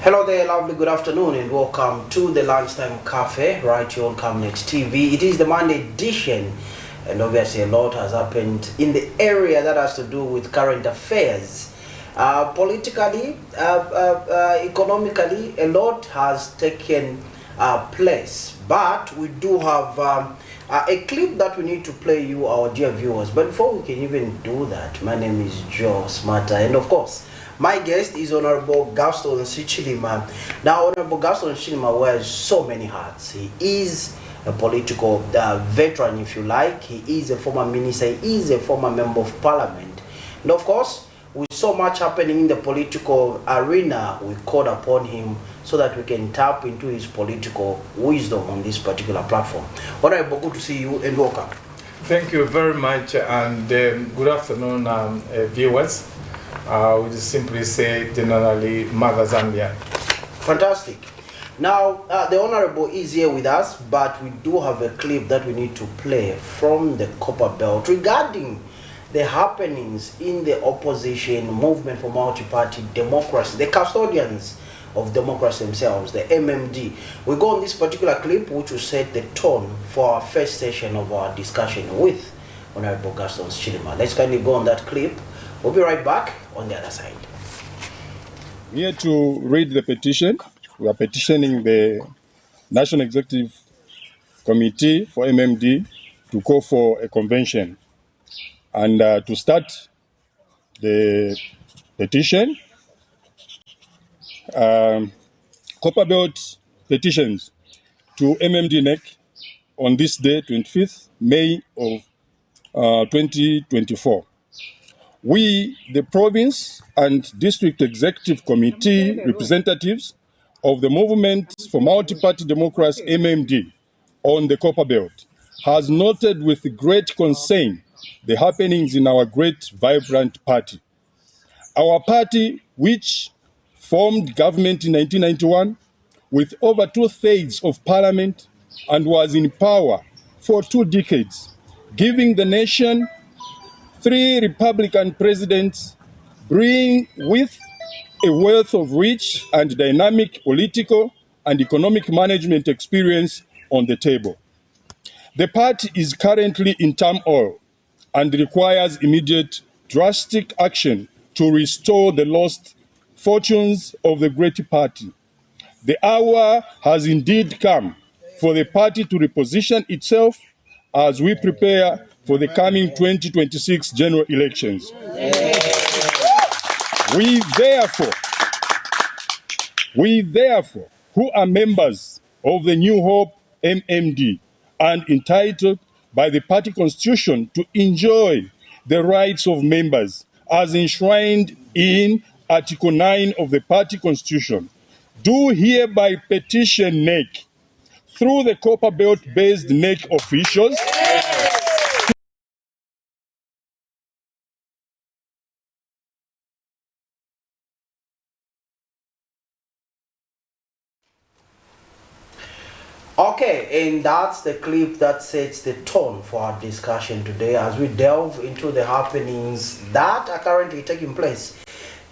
Hello there, lovely good afternoon, and welcome to the Lunchtime Cafe right here on Camnet TV. It is the Monday edition, and obviously a lot has happened in the area that has to do with current affairs. Politically, economically, a lot has taken place, but we do have a clip that we need to play you, our dear viewers. But before we can even do that, my name is Joe Smarter, and of course, my guest is Honorable Gaston Chilima. Now, Honorable Gaston Chilima wears so many hats. He is a political veteran, if you like. He is a former minister. He is a former member of parliament. And of course, with so much happening in the political arena, we called upon him so that we can tap into his political wisdom on this particular platform. Honorable, good to see you and welcome. Thank you very much, and good afternoon, viewers. We just simply say generally Maga Zambia. Fantastic. Now, the Honorable is here with us, but we do have a clip that we need to play from the Copper Belt regarding the happenings in the opposition movement for multi-party democracy, the custodians of democracy themselves, the MMD. We go on this particular clip, which will set the tone for our first session of our discussion with Honorable Gaston Chilima. Let's kindly go on that clip. We'll be right back on the other side. We are to read the petition. We are petitioning the National Executive Committee for MMD to call for a convention. And to start the petition, Copperbelt petitions to MMD NEC on this day, 25th May of 2024. We, the province and district executive committee representatives of the Movement for Multi-Party Democracy MMD on the Copper Belt, has noted with great concern the happenings in our great vibrant party. Our party, which formed government in 1991 with over 2/3 of parliament and was in power for 2 decades, giving the nation 3 Republican presidents, bring with a wealth of rich and dynamic political and economic management experience on the table. The party is currently in turmoil and requires immediate drastic action to restore the lost fortunes of the great party. The hour has indeed come for the party to reposition itself as we prepare for the coming 2026 general elections. We therefore, who are members of the New Hope MMD and entitled by the party constitution to enjoy the rights of members as enshrined in Article 9 of the party constitution, do hereby petition NEC through the Copper Belt-based NEC officials Okay, and that's the clip that sets the tone for our discussion today as we delve into the happenings that are currently taking place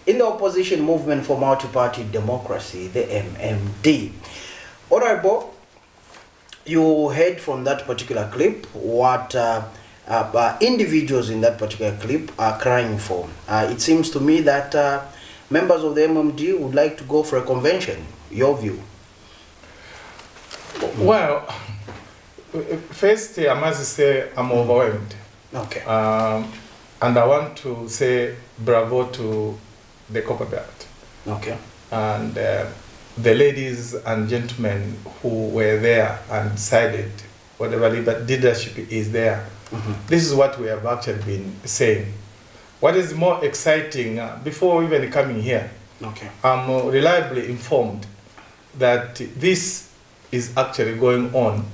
in the opposition movement for multi-party democracy, the MMD. Honorable, you heard from that particular clip what individuals in that particular clip are crying for. It seems to me that members of the MMD would like to go for a convention. Your view? Well, first I must say I'm overwhelmed. Okay. And I want to say bravo to the Copper Belt. Okay. And the ladies and gentlemen who were there and decided whatever leadership is there. Mm-hmm. This is what we have actually been saying. What is more exciting, before even coming here, okay, I'm reliably informed that this is actually going on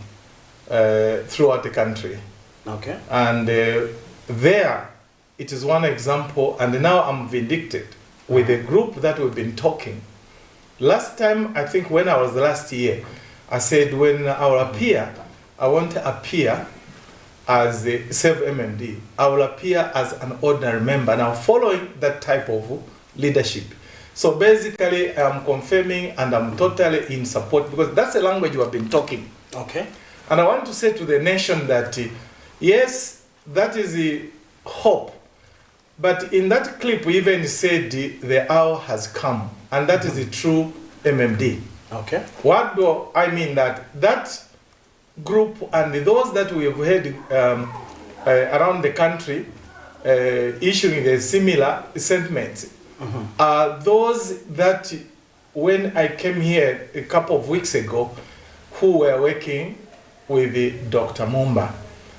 throughout the country. Okay. And there, it is one example, and now I'm vindicted with the group that we've been talking. Last time, I think when I was last year, I said when I will appear, I want to appear as the self-MMD. I will appear as an ordinary member. Now, following that type of leadership, So basically, I'm confirming and I'm totally in support because that's the language we have been talking. Okay. And I want to say to the nation that, yes, that is the hope. But in that clip, we even said the hour has come. And that is the true MMD. Okay. What do I mean? That group and those that we have heard around the country issuing the similar sentiments are those that when I came here a couple of weeks ago who were working with Dr. Mumba.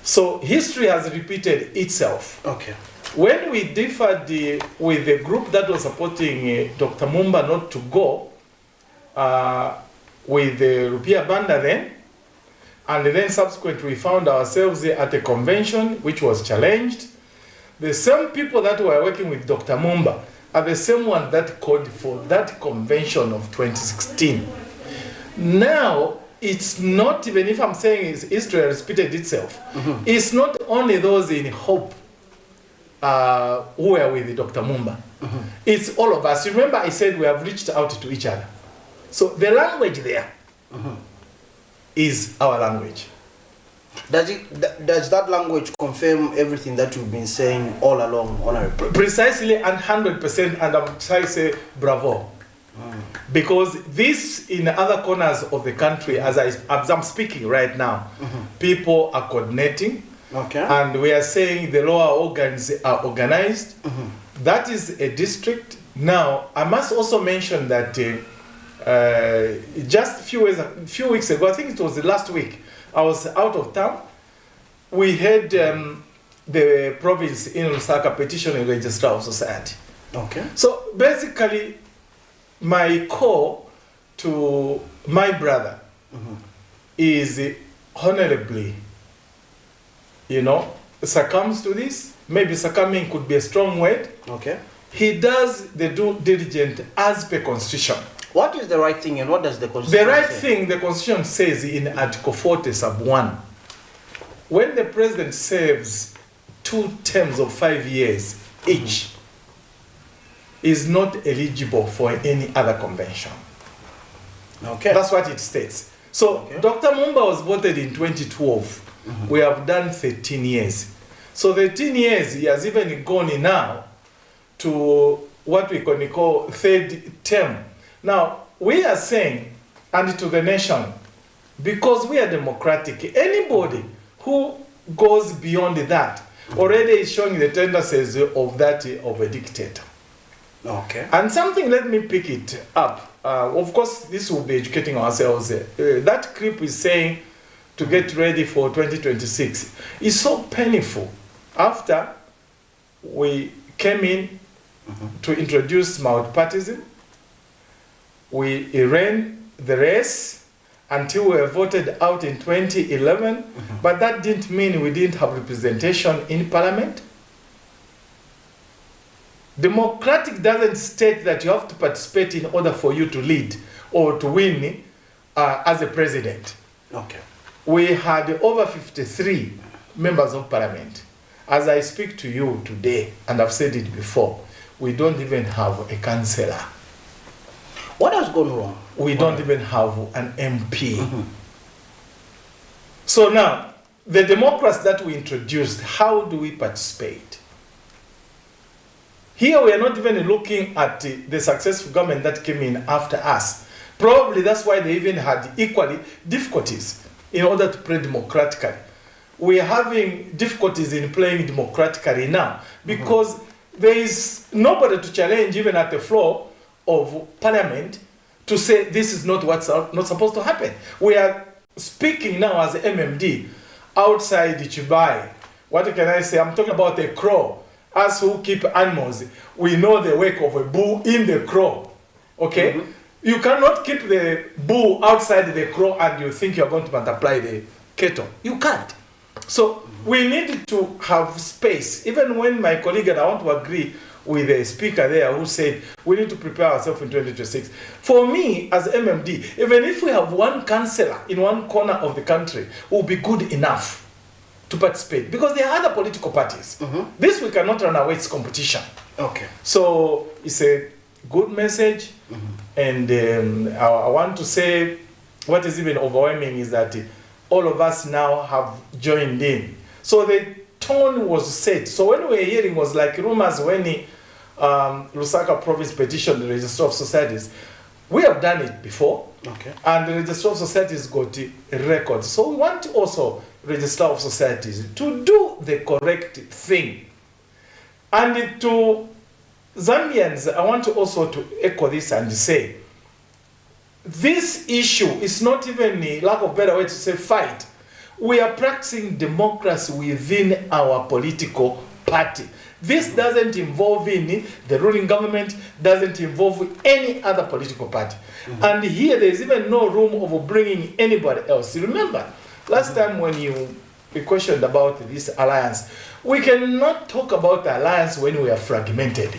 So history has repeated itself. Okay. When we differed with the group that was supporting Dr. Mumba not to go with the Rupiah Banda then, and then subsequently we found ourselves at a convention which was challenged. The same people that were working with Dr. Mumba are the same ones that called for that convention of 2016. Now, it's not, even if I'm saying history has repeated itself, it's not only those in hope who were with Dr. Mumba. It's all of us. Remember I said we have reached out to each other. So the language there is our language. Does that language confirm everything that you've been saying all along, Honorable? Precisely and 100%, and I'm trying to say bravo. Because this in other corners of the country, as I'm speaking right now, people are coordinating. Okay. And we are saying the lower organs are organized. That is a district. Now, I must also mention that just a few weeks ago, I think it was the last week, I was out of town. We had the province in Lusaka petitioning Registrar of Society. Okay. So basically, my call to my brother is honorably, succumbs to this. Maybe succumbing could be a strong word. Okay. He does the due diligence as per Constitution. What is the right thing and what does the Constitution The right say? thing, the Constitution says in Article 40, sub 1, when the president serves 2 terms of 5 years each, is not eligible for any other convention. Okay. That's what it states. So Dr. Mumba was voted in 2012. We have done 13 years. So 13 years, he has even gone now to what we can call 3rd term. Now, we are saying, and to the nation, because we are democratic, anybody who goes beyond that already is showing the tendencies of that of a dictator. Okay. And something, let me pick it up. Of course, this will be educating ourselves. That clip is saying to get ready for 2026. It's so painful. After we came in to introduce multipartyism, we ran the race until we were voted out in 2011, but that didn't mean we didn't have representation in parliament. Democratic doesn't state that you have to participate in order for you to lead or to win as a president. Okay. We had over 53 members of parliament. As I speak to you today, and I've said it before, we don't even have a councillor. What has gone wrong? We don't even have an MP. So now, the democracy that we introduced, how do we participate? Here we are not even looking at the successful government that came in after us. Probably that's why they even had equally difficulties in order to play democratically. We are having difficulties in playing democratically now because there is nobody to challenge even at the floor of parliament to say this is not what's not supposed to happen. We are speaking now as MMD outside Chibai. What can I say? I'm talking about a crow. Us who keep animals, we know the work of a bull in the crow. Okay? You cannot keep the bull outside the crow and you think you're going to multiply the cattle. You can't. So we need to have space. Even when my colleague, and I want to agree with the speaker there who said we need to prepare ourselves in 2026. For me, as MMD, even if we have one councillor in one corner of the country, will be good enough to participate because there are other political parties. This we cannot run away, it's competition. Okay. So it's a good message. And I want to say what is even overwhelming is that all of us now have joined in. So the tone was set. So when we were hearing was like rumors when Lusaka province petitioned the Register of Societies. We have done it before. Okay. And the Register of Societies got a record. So we want also Register of Societies to do the correct thing. And to Zambians, I want to also to echo this and say, this issue is not even a lack of better way to say fight. We are practicing democracy within our political party. This doesn't involve in the ruling government, doesn't involve any other political party. And here there is even no room of bringing anybody else. Remember, last time when you questioned about this alliance, we cannot talk about the alliance when we are fragmented.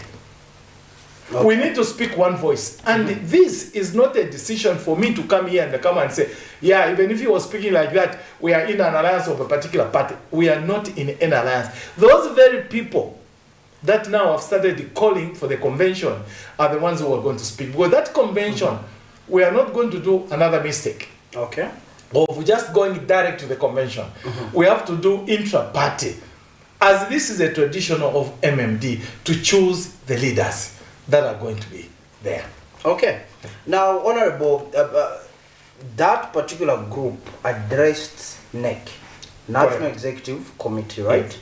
Okay. We need to speak one voice. And this is not a decision for me to come here and come and say, yeah, even if you were speaking like that, we are in an alliance of a particular party. We are not in an alliance. Those very people that now have started calling for the convention are the ones who are going to speak. Because that convention, we are not going to do another mistake. Okay. Of just going direct to the convention. We have to do intra-party. As this is a tradition of MMD, to choose the leaders that are going to be there. Okay. Now, Honorable, that particular group addressed NEC, National Correct. Executive Committee, right? Yes.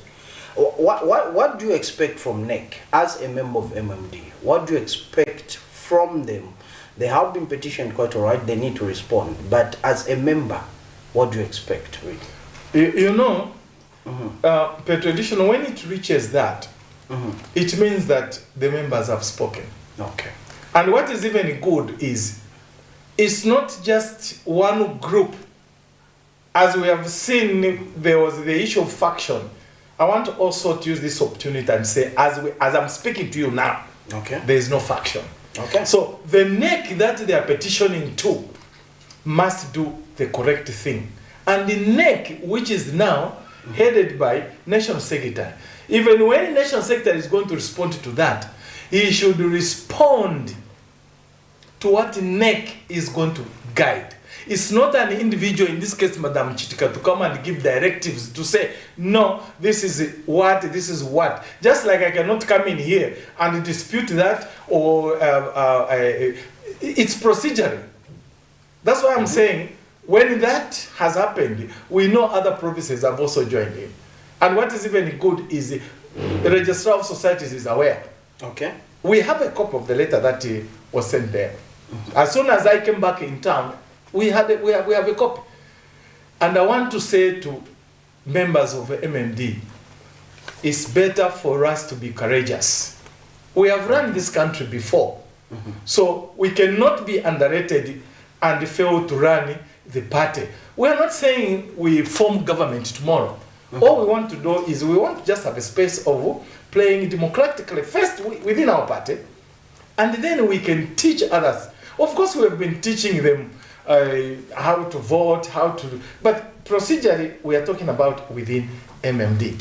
What do you expect from NEC as a member of MMD? What do you expect from them? They have been petitioned quite all right, they need to respond. But as a member, what do you expect, really? You know, per tradition, when it reaches that, it means that the members have spoken. Okay. And what is even good is, it's not just one group. As we have seen, there was the issue of faction. I want also to use this opportunity and say, as I'm speaking to you now, Okay. there is no faction. Okay. So the NEC that they are petitioning to must do the correct thing. And the NEC, which is now headed by National Secretary, even when National Secretary is going to respond to that, he should respond to what NEC is going to guide. It's not an individual, in this case, Madam Chitika, to come and give directives to say, no, this is what, this is what. Just like I cannot come in here and dispute that, or it's procedural. That's why I'm saying, when that has happened, we know other provinces have also joined in. And what is even good is the Registrar of Societies is aware. Okay. We have a copy of the letter that was sent there. As soon as I came back in town, we have a copy. And I want to say to members of MMD, it's better for us to be courageous. We have run this country before. So we cannot be underrated and fail to run the party. We are not saying we form government tomorrow. All we want to do is we want to just have a space of playing democratically, first within our party, and then we can teach others. Of course, we have been teaching them how to vote, but procedurally, we are talking about within MMD.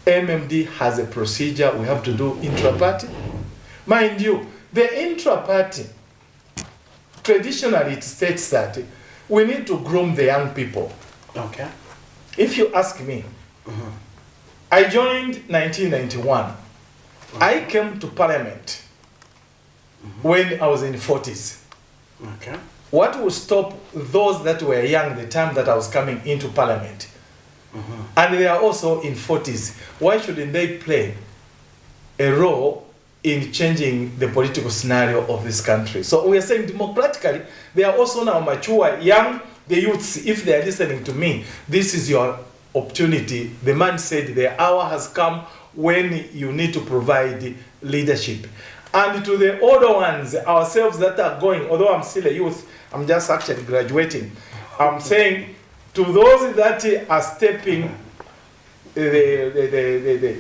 MMD has a procedure we have to do intra-party. Mind you, the intra-party, traditionally it states that we need to groom the young people. Okay. If you ask me, I joined 1991. I came to Parliament when I was in the 40s. Okay. What will stop those that were young the time that I was coming into Parliament? And they are also in 40s. Why shouldn't they play a role in changing the political scenario of this country? So we are saying democratically, they are also now mature, young, the youths, if they are listening to me, this is your opportunity. The man said the hour has come when you need to provide leadership. And to the older ones, ourselves that are going, although I'm still a youth, I'm just actually graduating, I'm saying to those that are stepping the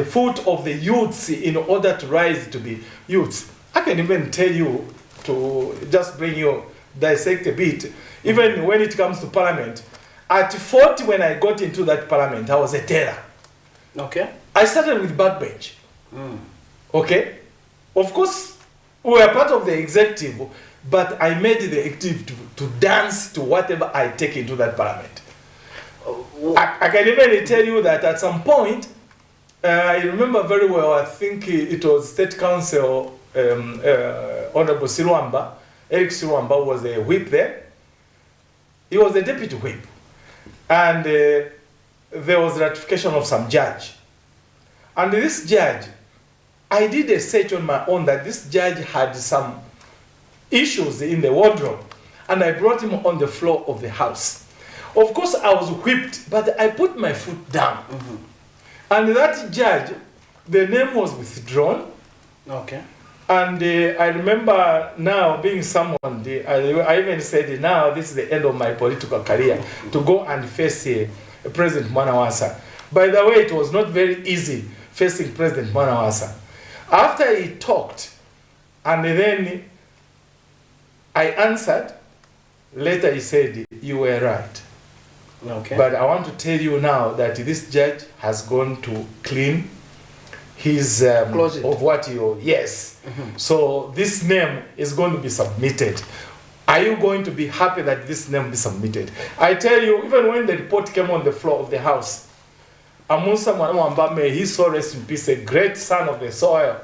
foot of the youths in order to rise to be youths, I can even tell you, to just bring you, dissect a bit, even when it comes to Parliament, at 40 when I got into that Parliament, I was a terror. Okay. I started with backbench. Okay? Of course, we were part of the executive, but I made the executive to dance to whatever I take into that parliament. I can even tell you that at some point, I remember very well, I think it was State Council, Honorable Siruamba, Eric Siruamba was a whip there. He was the deputy whip. And there was ratification of some judge. And this judge, I did a search on my own that this judge had some issues in the wardrobe. And I brought him on the floor of the house. Of course, I was whipped, but I put my foot down. And that judge, the name was withdrawn. Okay. And I remember now being summoned, I even said, now this is the end of my political career, to go and face President Mwanawasa. By the way, it was not very easy facing President Mwanawasa. After he talked, and then I answered, later he said, you were right. Okay. But I want to tell you now that this judge has gone to clean his of what you yes. So this name is going to be submitted. Are you going to be happy that this name be submitted? I tell you, even when the report came on the floor of the house, Amunsa Mwanawamba, may his soul rest in peace, a great son of the soil,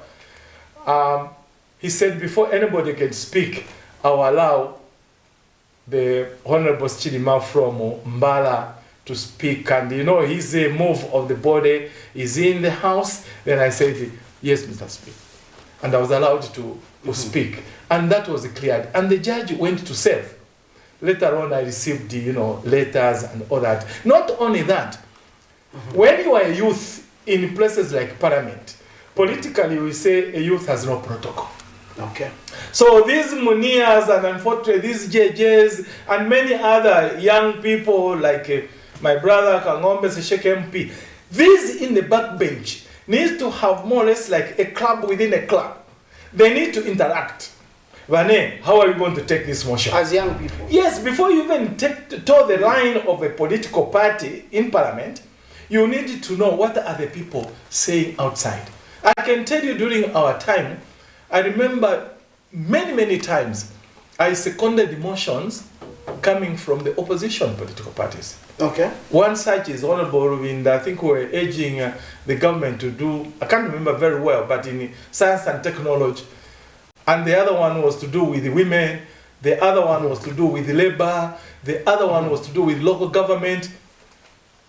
he said, before anybody can speak, I'll allow the Honorable Chidima from Mbala to speak. And you know, his move of the body is in the house. Then I said, yes, Mr. Speaker. And I was allowed to speak. And that was cleared. And the judge went to serve. Later on, I received, you know, letters and all that. Not only that, when you are a youth in places like Parliament, politically we say a youth has no protocol. Okay. So these Munias and unfortunately these JJs and many other young people like my brother Kangombe Seshek MP, these in the backbench need to have more or less like a club within a club. They need to interact. Vane, how are you going to take this motion? As young people? Yes, before you even toe the line of a political party in Parliament, you need to know what are the people saying outside. I can tell you during our time, I remember many times I seconded motions coming from the opposition political parties. Okay. One such is Honorable Ruvinda. I think we were urging the government to do, I can't remember very well, but in science and technology. And the other one was to do with the women. The other one was to do with the labor. The other one was to do with local government.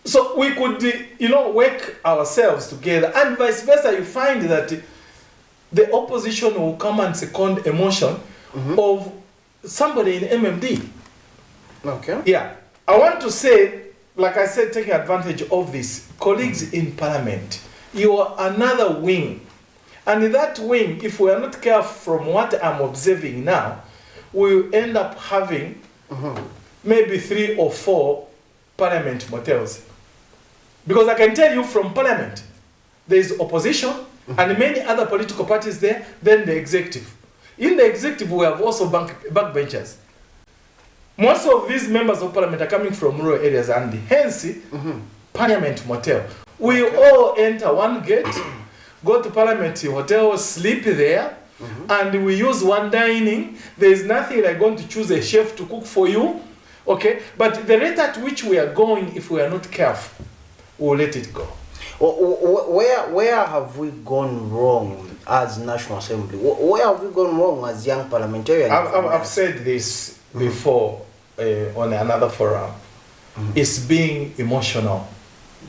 So we could, you know, work ourselves together. And vice versa, you find that the opposition will come and second a motion of somebody in MMD. Okay. Yeah. I want to say, like I said, taking advantage of this, colleagues in Parliament, you are another wing. And in that wing, if we are not careful from what I'm observing now, we will end up having maybe 3 or 4 Parliament motels. Because I can tell you from Parliament, there is opposition, and many other political parties there, then the executive. In the executive, we have also backbenchers. Most of these members of Parliament are coming from rural areas, and hence, Parliament motel. We all enter one gate, go to Parliament hotel, sleep there, and we use one dining. There is nothing like going to choose a chef to cook for you. Okay? But the rate at which we are going, if we are not careful, we'll let it go. Where have we gone wrong as National Assembly? Where have we gone wrong as young parliamentarians? I've said this before on another forum. It's being emotional.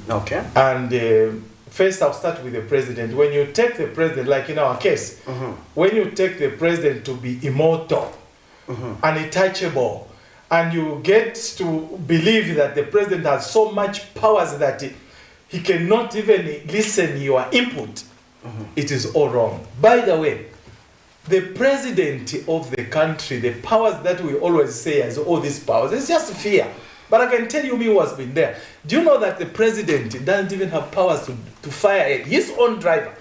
Okay. And first I'll start with the president. When you take the president, like in our case, when you take the president to be immortal, untouchable, and you get to believe that the president has so much powers that he cannot even listen your input, it is all wrong. By the way, the president of the country, the powers that we always say has all these powers, it's just fear. But I can tell you me who has been there. Do you know that the president doesn't even have powers to fire his own driver?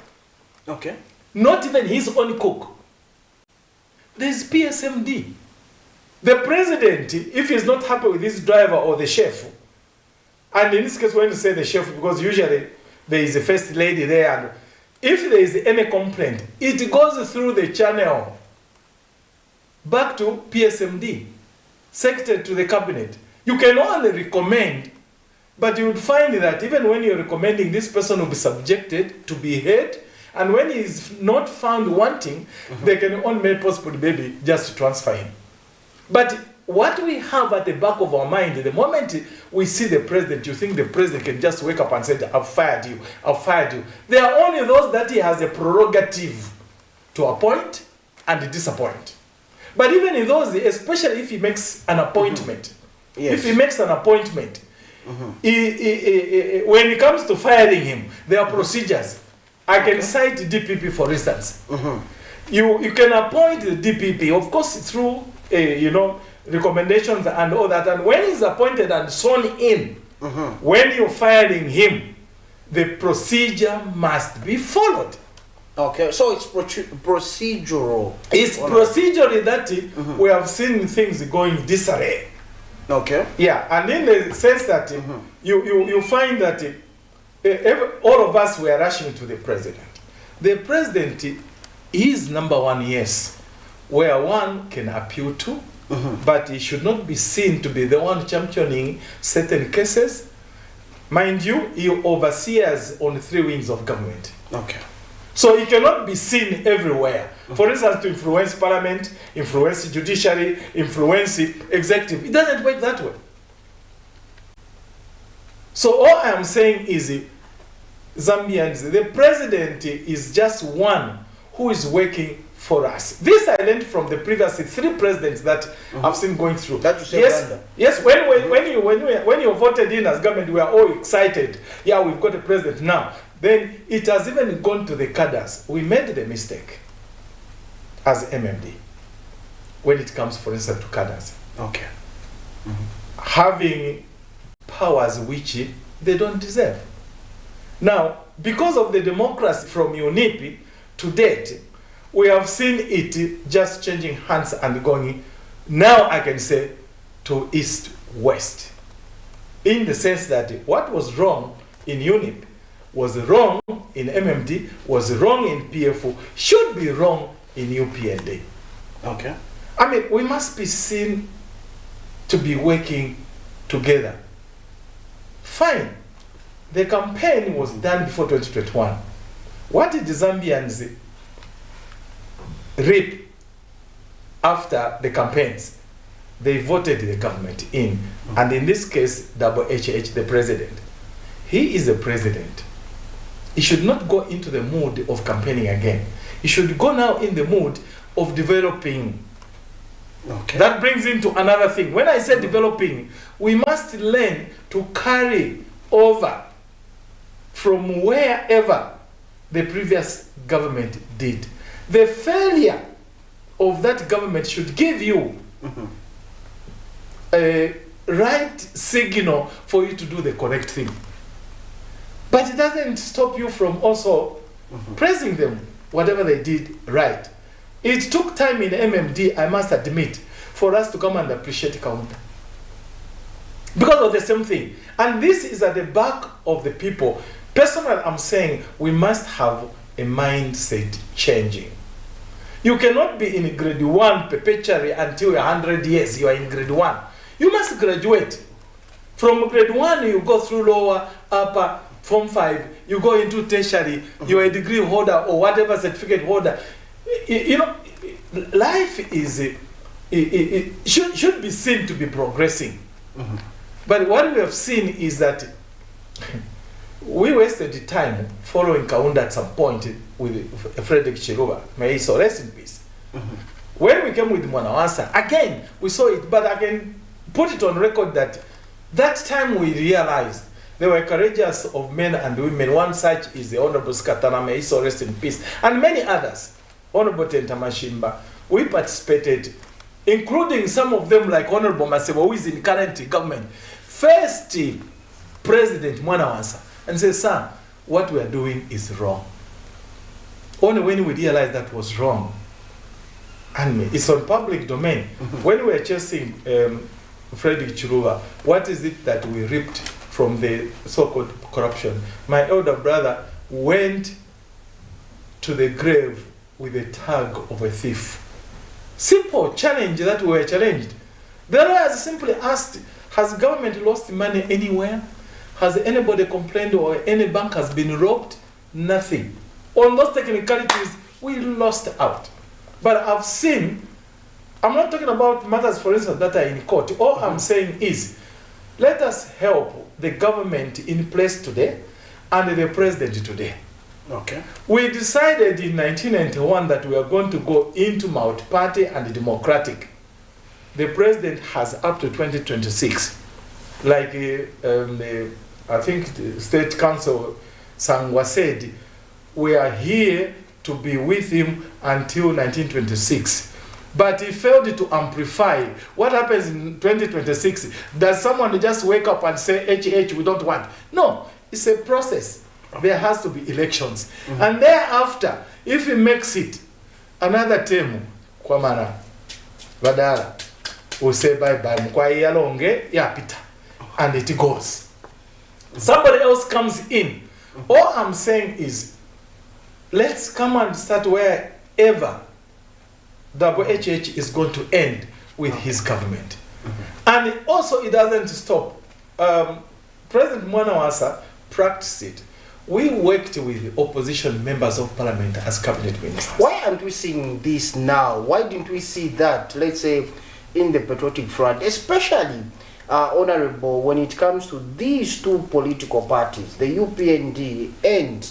Okay. Not even his own cook. There's PSMD. The president, if he's not happy with his driver or the chef, and in this case, when you say the chef, because usually there is a first lady there, and if there is any complaint, it goes through the channel back to PSMD, secretary to the cabinet. You can only recommend, but you would find that even when you're recommending, this person will be subjected to be heard, and when he is not found wanting, they can only make possible maybe just transfer him. But what we have at the back of our mind, the moment we see the president, you think the president can just wake up and say, I've fired you, I've fired you. There are only those that he has a prerogative to appoint and disappoint. But even in those, especially if he makes an appointment, Yes. if he makes an appointment, when it comes to firing him, there are procedures. I can cite DPP, for instance. You can appoint the DPP, of course, through recommendations and all that. And when he's appointed and sworn in, when you're firing him, the procedure must be followed. Okay, so it's procedural. It's procedurally that we have seen things going disarray. Okay. Yeah, and in the sense that you find that all of us were rushing to the president. The president is number one, yes, where one can appeal to, but he should not be seen to be the one championing certain cases. Mind you, he oversees on 3 wings of government. Okay. So he cannot be seen everywhere. For instance, to influence parliament, influence judiciary, influence executive. It doesn't work that way. So all I am saying is, Zambians, the president is just one who is working for us. This I learned from the previous 3 presidents that I've seen going through. That you say, yes. When you voted in as government, we are all excited. Yeah, we've got a president now. Then it has even gone to the cadres. We made the mistake as MMD when it comes, for instance, to cadres. Okay. Having powers which they don't deserve. Now, because of the democracy from UNIP to date, we have seen it just changing hands and going, now I can say, to east-west. In the sense that what was wrong in UNIP was wrong in MMD, was wrong in PFO, should be wrong in UPND. Okay. I mean, we must be seen to be working together. Fine. The campaign was done before 2021. What did the Zambians reap after the campaigns? They voted the government in. And in this case, HH, the president. He is the president. He should not go into the mood of campaigning again. He should go now in the mood of developing. Okay. That brings into another thing. When I say developing, we must learn to carry over from wherever the previous government did. The failure of that government should give you a right signal for you to do the correct thing. But it doesn't stop you from also praising them, whatever they did right. It took time in MMD, I must admit, for us to come and appreciate Kaunda. Because of the same thing. And this is at the back of the people. Personally, I'm saying we must have a mindset changing. You cannot be in grade 1 perpetually until you're 100 years, you are in grade 1. You must graduate. From grade 1, you go through lower, upper, Form 5, you go into tertiary, you're a degree holder or whatever certificate holder. You know, life is, it should be seen to be progressing. But what we have seen is that we wasted the time following Kaunda at some point with Frederick Chiruba. May he so rest in peace. When we came with Mwanawansa, again, we saw it, but I can put it on record that time we realized they were courageous of men and women. One such is the Honorable Skatana, may he so rest in peace, and many others. Honorable Tentamashimba, we participated, including some of them like Honorable Masebo, who is in current government. First President Mwanawansa, and says, sir, what we are doing is wrong. Only when we realized that was wrong, and it's on public domain. When we were chasing Frederick Chiruba, what is it that we ripped from the so-called corruption? My elder brother went to the grave with the tag of a thief. Simple challenge that we were challenged. The lawyers simply asked, has government lost money anywhere? Has anybody complained or any bank has been robbed? Nothing. On those technicalities, we lost out. But I've seen, I'm not talking about matters, for instance, that are in court. All I'm saying is, let us help the government in place today and the president today. Okay. We decided in 1991 that we are going to go into multi-party and democratic. The president has up to 2026. Like I think the State Council Sangwa said, we are here to be with him until 1926. But he failed to amplify. What happens in 2026? Does someone just wake up and say, HH, we don't want? No, it's a process. There has to be elections. And thereafter, if he makes it another term, Kwamana, Vadala, will say bye-bye, Mkwai Yalonge, Yapita, and it goes. Somebody else comes in. All I'm saying is, let's come and start wherever WHH is going to end with his government. And also, it doesn't stop. President Mwanawasa practiced it. We worked with opposition members of parliament as cabinet ministers. Why aren't we seeing this now? Why didn't we see that, let's say, in the patriotic front, especially, Honorable, when it comes to these two political parties, the UPND and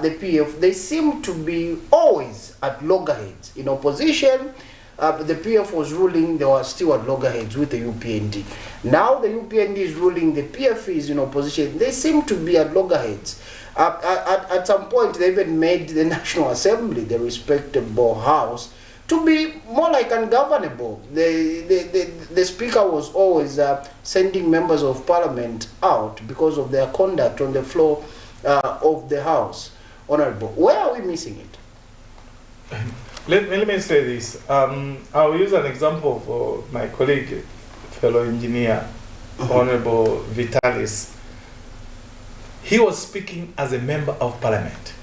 the PF, they seem to be always at loggerheads. In opposition, the PF was ruling, they were still at loggerheads with the UPND. Now the UPND is ruling, the PF is in opposition. They seem to be at loggerheads. At some point, they even made the National Assembly, the respectable house, to be more like ungovernable. The speaker was always sending members of parliament out because of their conduct on the floor of the house. Honorable, where are we missing it? Let me say this. I'll use an example for my colleague, fellow engineer, Honorable Vitalis. He was speaking as a member of parliament,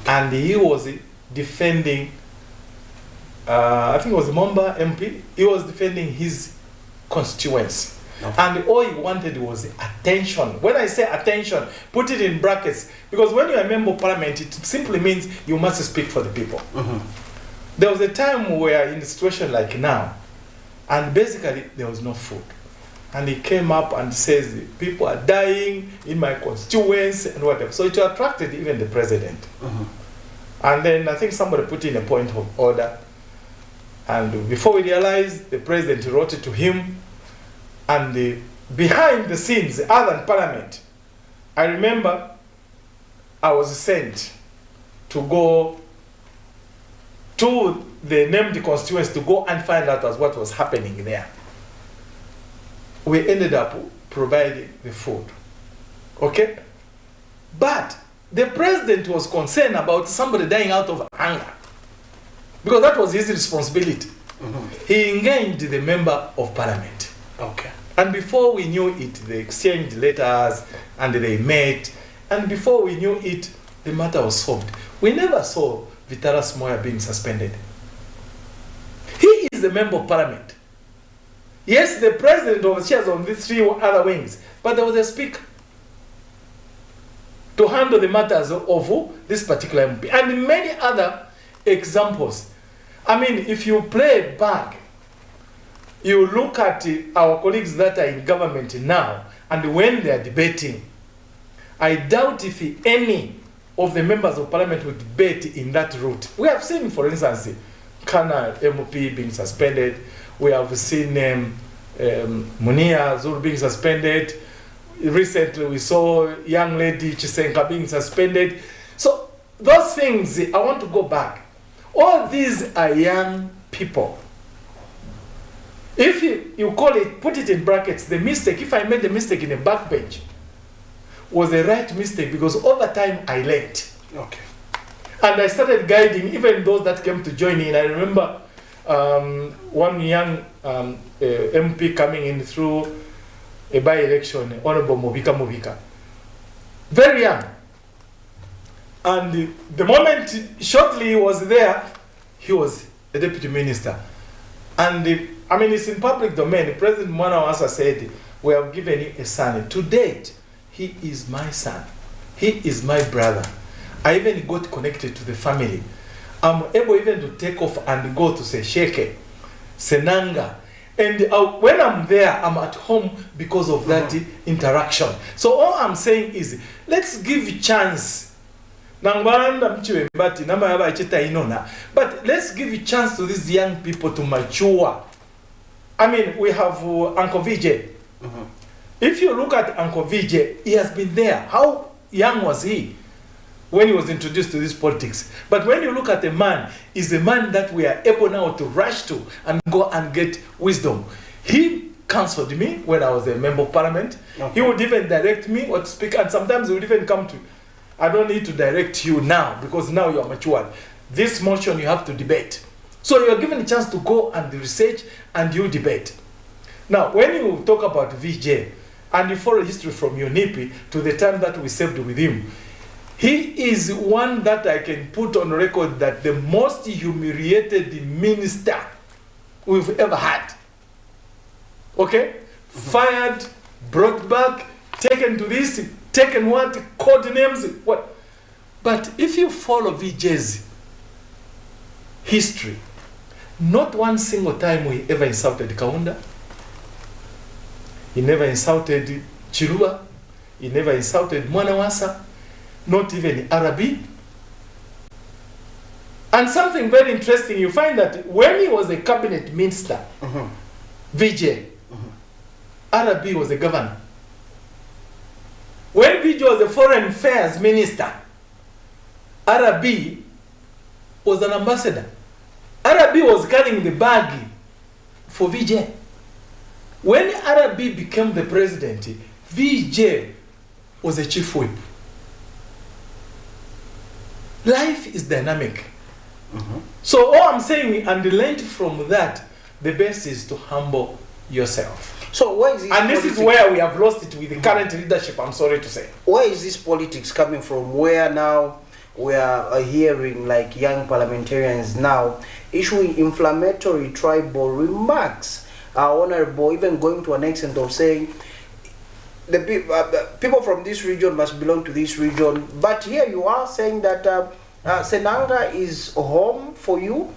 and he was defending, I think it was Momba MP, he was defending his constituents. And all he wanted was attention. When I say attention, put it in brackets, because when you're a member of parliament, it simply means you must speak for the people. There was a time where in a situation like now, and basically there was no food. And he came up and says, people are dying in my constituents and whatever. So it attracted even the president. And then I think somebody put in a point of order. And before we realized, the president wrote it to him. And behind the scenes, other than parliament, I remember I was sent to go to the named constituents to go and find out what was happening there. We ended up providing the food. Okay? But the president was concerned about somebody dying out of anger, because that was his responsibility. He engaged the member of parliament. Okay. And before we knew it, they exchanged letters and they met. And before we knew it, the matter was solved. We never saw Vitalis Moya being suspended. He is a member of parliament. Yes, the president oversees on these three other wings, but there was a speaker to handle the matters of this particular MP. And many other examples. I mean, if you play back, you look at our colleagues that are in government now, and when they are debating, I doubt if any of the members of parliament would debate in that route. We have seen, for instance, Kana MP being suspended. We have seen Munia Zul being suspended. Recently, we saw young lady Chisenka being suspended. So those things, I want to go back. All these are young people. If you call it, put it in brackets, the mistake, if I made the mistake in a back page, was a right mistake, because over time I learned. Okay. And I started guiding even those that came to join in. I remember one young MP coming in through a by-election, Honorable Mubika. Very young. And the moment shortly he was there, he was a deputy minister. And I mean, it's in public domain. President Mwanawasa said, we have given you a son. To date, he is my son. He is my brother. I even got connected to the family. I'm able even to take off and go to Sesheke, Senanga. And when I'm there, I'm at home because of that interaction. So all I'm saying is, let's give a chance. But let's give a chance to these young people to mature. I mean, we have Uncle Vijay. If you look at Uncle Vijay, he has been there. How young was he when he was introduced to this politics? But when you look at a man, he's a man that we are able now to rush to and go and get wisdom. He counseled me when I was a member of parliament. He would even direct me what to speak, and sometimes he would even come to, I don't need to direct you now because now you are matured. This motion you have to debate. So you are given a chance to go and research and you debate. Now, when you talk about VJ and you follow history from Yonipi to the time that we served with him, he is one that I can put on record that the most humiliated minister we've ever had. Okay? Fired, brought back, taken to this, taken what, code names, what. But if you follow VJ's history, not one single time he ever insulted Kaunda. He never insulted Chiruba. He never insulted Mwanawasa. Not even Arabi. And something very interesting, you find that when he was a cabinet minister, Vijay, Arabi was the governor. When Vijay was the foreign affairs minister, Arabi was an ambassador. Arabi was carrying the bag for Vijay. When Arabi became the president, Vijay was a chief whip. Life is dynamic. So all I'm saying, and learned from that, the best is to humble yourself. So where is this and this is where we have lost it with the current leadership, I'm sorry to say. Where is this politics coming from? Where now we are hearing like young parliamentarians now issuing inflammatory tribal remarks. Honorable, even going to an extent of saying the people from this region must belong to this region. But here you are saying that Senanga is home for you.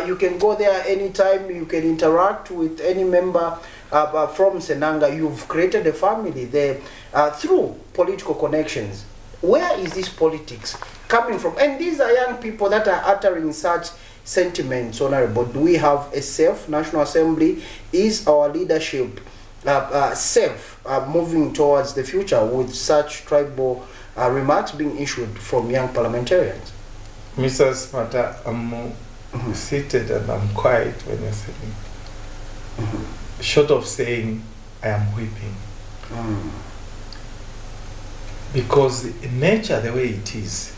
You can go there anytime. You can interact with any member from Senanga. You've created a family there through political connections. Where is this politics coming from? And these are young people that are uttering such sentiments, Honorable. Do we have a safe National Assembly? Is our leadership safe moving towards the future with such tribal remarks being issued from young parliamentarians? Mr. Smata, I'm seated and I'm quiet when you're sitting. Short of saying I am weeping. Because in nature, the way it is,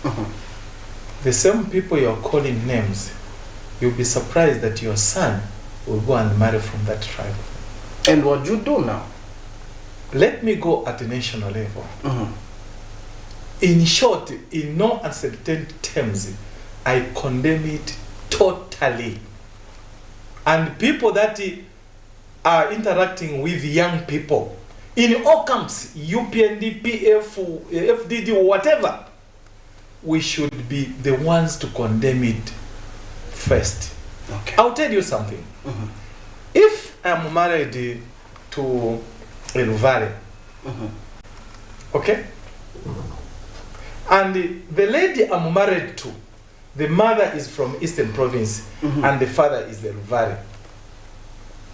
the same people you're calling names, you'll be surprised that your son will go and marry from that tribe. And what you do now? Let me go at the national level. In short, in no uncertain terms, I condemn it totally. And people that are interacting with young people, in all camps, UPND, PF, FDD, whatever, we should be the ones to condemn it first. Okay. I'll tell you something. If I'm married to Eluvale, okay, and the lady I'm married to, the mother is from Eastern Province and the father is the Eluvale.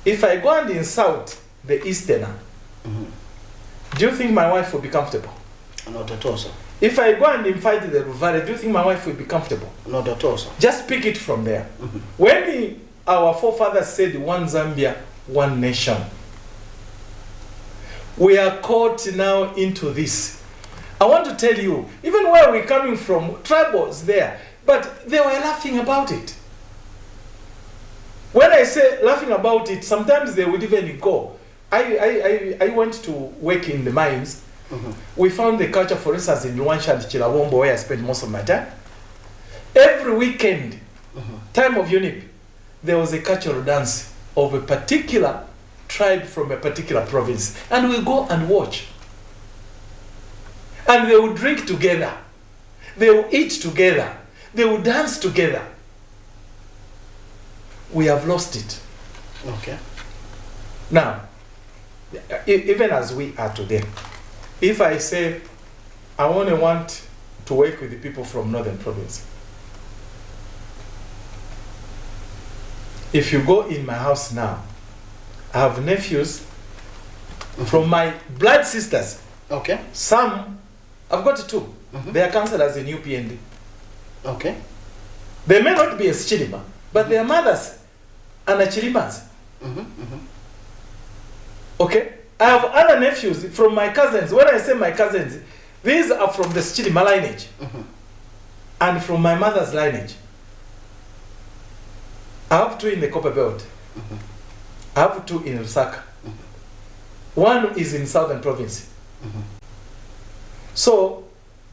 If I go and insult the Easterner, do you think my wife will be comfortable? Not at all, sir. If I go and invite the Eluvale, do you think my wife will be comfortable? Not at all, sir. Just pick it from there. When our forefathers said one Zambia, one nation, we are caught now into this. I want to tell you, even where we're coming from, tribals there, but they were laughing about it. When I say laughing about it, sometimes they would even go. I went to work in the mines, We found the culture, for instance, in Luansha and Chilawombo, where I spent most of my time. Every weekend, time of UNIP, there was a cultural dance of a particular tribe from a particular province. And we go and watch. And they would drink together. They would eat together. They would dance together. We have lost it. Okay. Now, even as we are today, if I say, I only want to work with the people from Northern Province, if you go in my house now, I have nephews from my blood sisters. Okay. Some, I've got two. They are councillors in UPND. Okay. They may not be a Chilima, but their mothers are Chilimas. Okay? I have other nephews from my cousins. When I say my cousins, these are from the Chilima lineage and from my mother's lineage. I have two in the Copper Belt. I have two in Lusaka. One is in Southern Province. So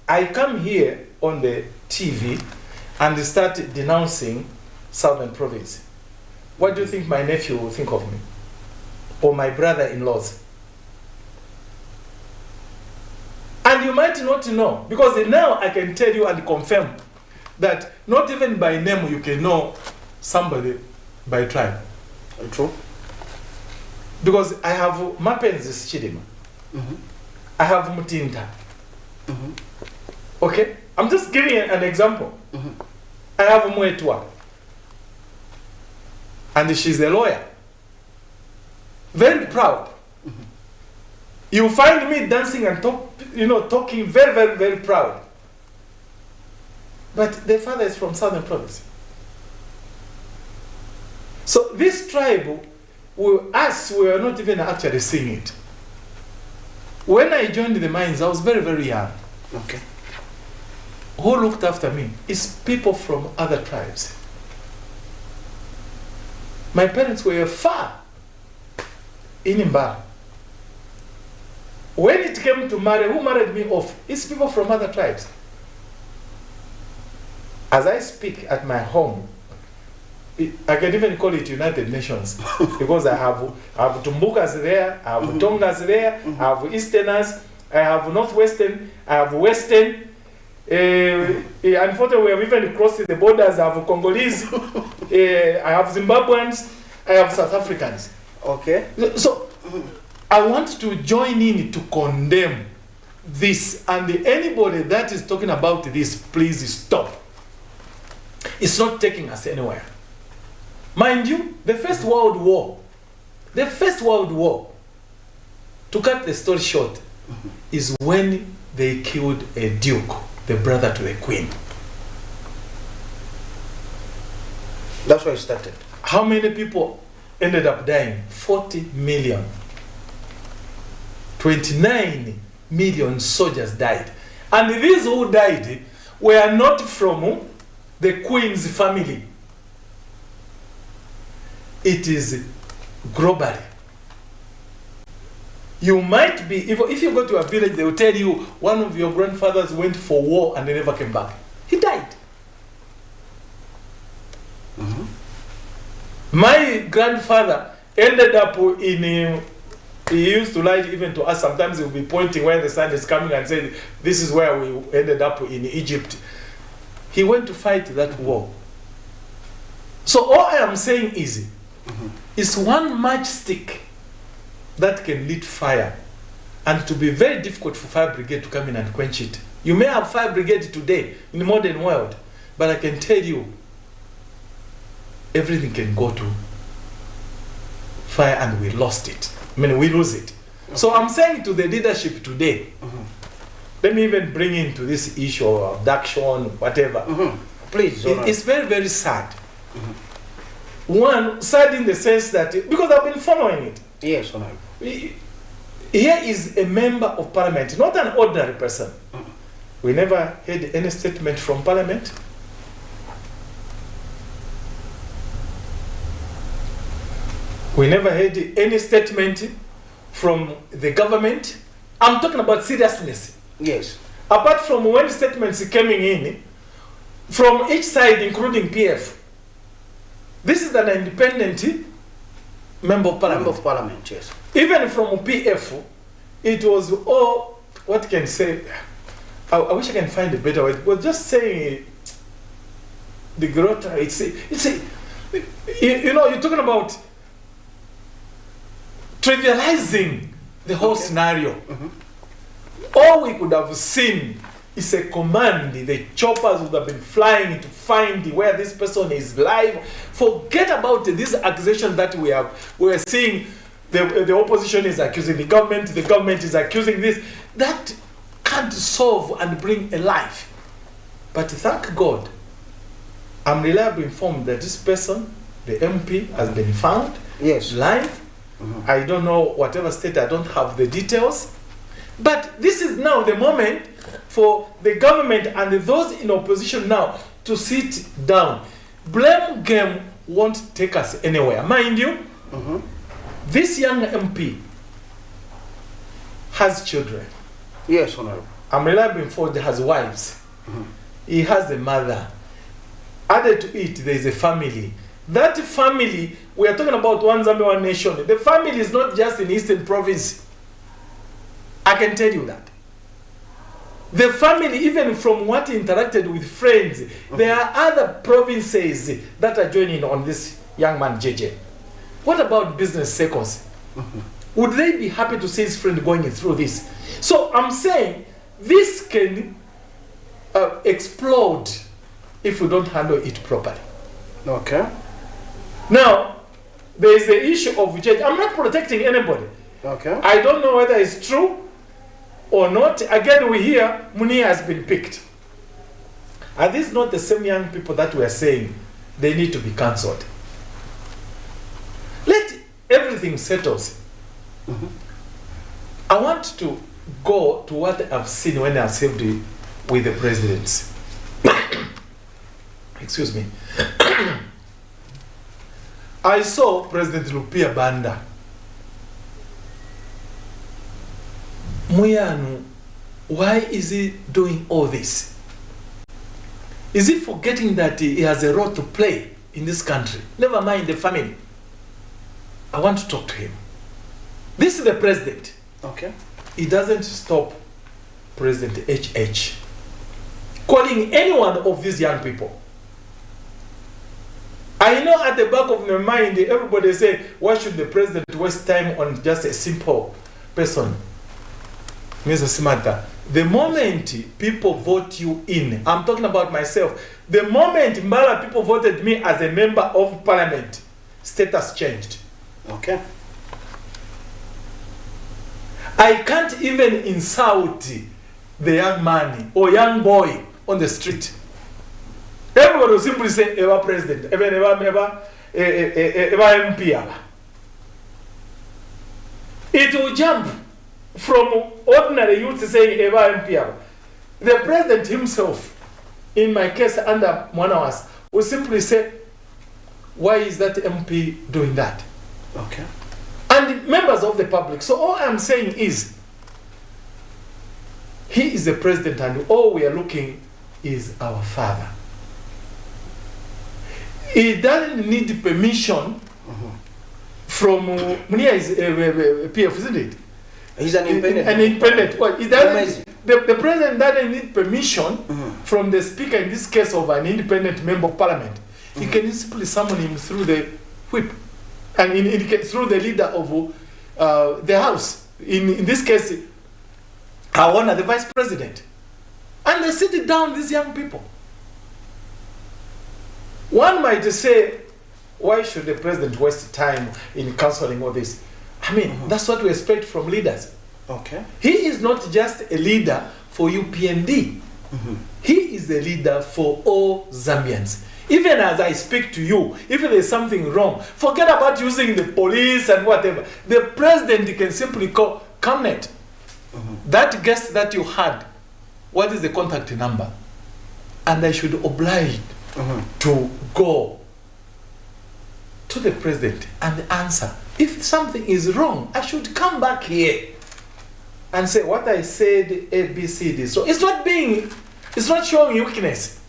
I come here on the TV and start denouncing Southern Province. What do you think my nephew will think of me? Or my brother-in-laws? And you might not know, because now I can tell you and confirm that not even by name you can know somebody by tribe. True. Because I have Mapenzis Chidima. I have Mutinta. Okay? I'm just giving you an example. I have Mwetua. And she's a lawyer. Very proud. You find me dancing and talking very, very, very proud. But their father is from Southern Province. So this tribe, we were not even actually seeing it. When I joined the mines, I was very, very young. Okay. Who looked after me is people from other tribes. My parents were far in Imba. When it came to marry, who married me off? It's people from other tribes. As I speak at my home, I can even call it United Nations because I have Tumbukas there, I have Tongas there, I have Easterners, I have Northwestern, I have Western. Unfortunately, we have even crossed the borders. I have Congolese, I have Zimbabweans, I have South Africans. Okay. So I want to join in to condemn this, and anybody that is talking about this, please stop. It's not taking us anywhere. Mind you, the First World War, to cut the story short, is when they killed a duke, the brother to the queen. That's why it started. How many people ended up dying? 40 million. 29 million soldiers died. And these who died were not from the queen's family. It is globally. You might be, if you go to a village, they will tell you one of your grandfathers went for war and they never came back. He died. My grandfather ended up in, he used to lie even to us. Sometimes he would be pointing where the sun is coming and saying, this is where we ended up in Egypt. He went to fight that war. So all I am saying is, it's one matchstick that can lit fire, and to be very difficult for fire brigade to come in and quench it. You may have fire brigade today in the modern world, but I can tell you, everything can go to fire and we lost it. I mean, we lose it. Okay. So I'm saying to the leadership today, let me even bring into this issue of abduction, whatever. Please. It's very, very sad. One, sad in the sense that, because I've been following it. Yes, Honorable. Here is a member of parliament, not an ordinary person. We never heard any statement from parliament. We never heard any statement from the government. I'm talking about seriousness. Yes. Apart from when statements coming in from each side, including PF, this is an independent member of parliament. Member of parliament, yes. Even from PF, it was all, what can I say? I wish I can find a better word. But just saying the grota, you know, you're talking about trivializing the whole scenario. All we could have seen is a command. The choppers would have been flying to find where this person is live. Forget about these accusations that we are seeing. The opposition is accusing the government is accusing this. That can't solve and bring a life. But thank God, I'm reliably informed that this person, the MP, has been found live. I don't know whatever state, I don't have the details. But this is now the moment for the government and those in opposition now to sit down. Blame game won't take us anywhere. Mind you, this young MP has children. Yes, Honorable. I'm reliably informed he has wives. He has a mother. Added to it, there is a family. That family, we are talking about one Zambia, one nation. The family is not just in Eastern Province. I can tell you that. The family, even from what he interacted with friends, there are other provinces that are joining on this young man, JJ. What about business circles? Would they be happy to see his friend going through this? So I'm saying this can explode if we don't handle it properly. Okay. Now, there is the issue of change. I'm not protecting anybody. Okay. I don't know whether it's true or not. Again, we hear Munia has been picked. Are these not the same young people that we are saying they need to be cancelled? Let everything settle. I want to go to what I've seen when I served with the presidents. Excuse me. I saw President Lupia Banda. Muyanu, why is he doing all this? Is he forgetting that he has a role to play in this country? Never mind the family. I want to talk to him. This is the president. Okay. He doesn't stop President HH calling any one of these young people. I know at the back of my mind, everybody say, why should the president waste time on just a simple person? Mr. Simata, the moment people vote you in, I'm talking about myself, the moment Mbala people voted me as a member of parliament, status changed. Okay. I can't even insult the young man or young boy on the street. Everybody will simply say, Eva president, Eva MP. It will jump from ordinary youth saying Eva MP. The president himself, in my case under Mwanawas, will simply say, why is that MP doing that? Okay. And members of the public. So all I'm saying is, he is the president and all we are looking is our father. He doesn't need permission from Munia is PF, isn't it? He's an independent. An independent. Well, he doesn't, the president doesn't need permission from the speaker, in this case of an independent member of parliament. He can simply summon him through the whip and through the leader of the house. In this case, I honor the vice president. And they sit down, these young people. One might say, why should the president waste time in counseling all this? I mean, that's what we expect from leaders. Okay. He is not just a leader for UPND. He is a leader for all Zambians. Even as I speak to you, if there's something wrong, forget about using the police and whatever. The president can simply call Camnet. That guest that you had, what is the contact number? And I should oblige to go to the president and answer. If something is wrong, I should come back here and say what I said A, B, C, D. So it's not showing weakness.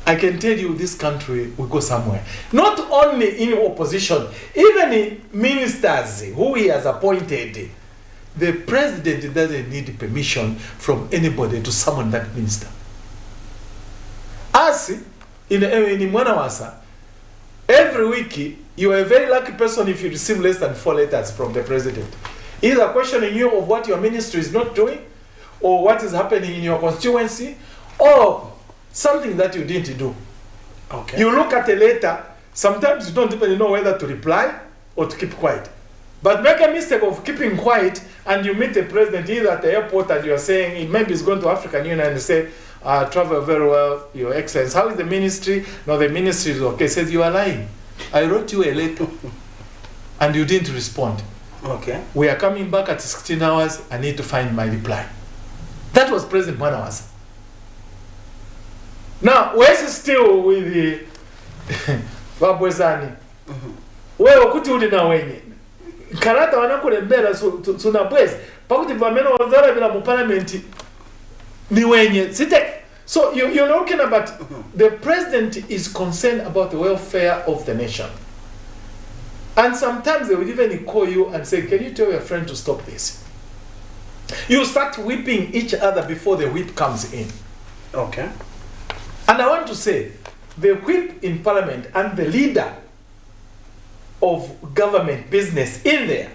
I can tell you this country will go somewhere. Not only in opposition, even in ministers who he has appointed, the president doesn't need permission from anybody to summon that minister. As in Mwanawasa, every week you are a very lucky person if you receive less than 4 letters from the president, either questioning you of what your ministry is not doing, or what is happening in your constituency, or something that you didn't do. Okay. You look at a letter, sometimes you don't even know whether to reply or to keep quiet. But make a mistake of keeping quiet and you meet the president either at the airport and you are saying, maybe he's going to African Union and they say, travel very well, Your Excellency. How is the ministry? No, the ministry is okay. Says, you are lying. I wrote you a letter and you didn't respond. Okay. We are coming back at 16 hours. I need to find my reply. That was President Mwanawasa. Now, where's still with the Wabwezani? Where okuti uli na wenye? Karata wanakulembera sunabwezi. Pakuti vameno wazara vila mu parliament ni wenye. So you're looking about the president is concerned about the welfare of the nation. And sometimes they will even call you and say, can you tell your friend to stop this? You start whipping each other before the whip comes in. Okay. And I want to say, the whip in parliament and the leader of government business in there,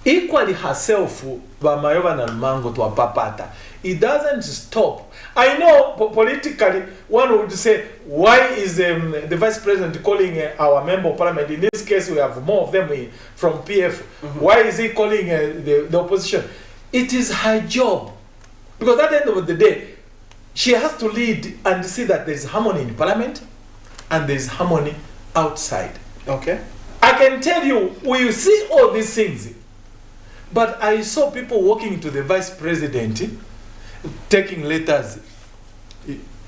equally herself, Bamayova Nalmango to a papata, it doesn't stop. I know politically, one would say, why is the vice president calling our member of parliament? In this case, we have more of them from PF. Why is he calling the opposition? It is her job. Because at the end of the day, she has to lead and see that there is harmony in parliament and there is harmony outside. Okay. I can tell you, we see all these things. But I saw people walking to the vice president, taking letters.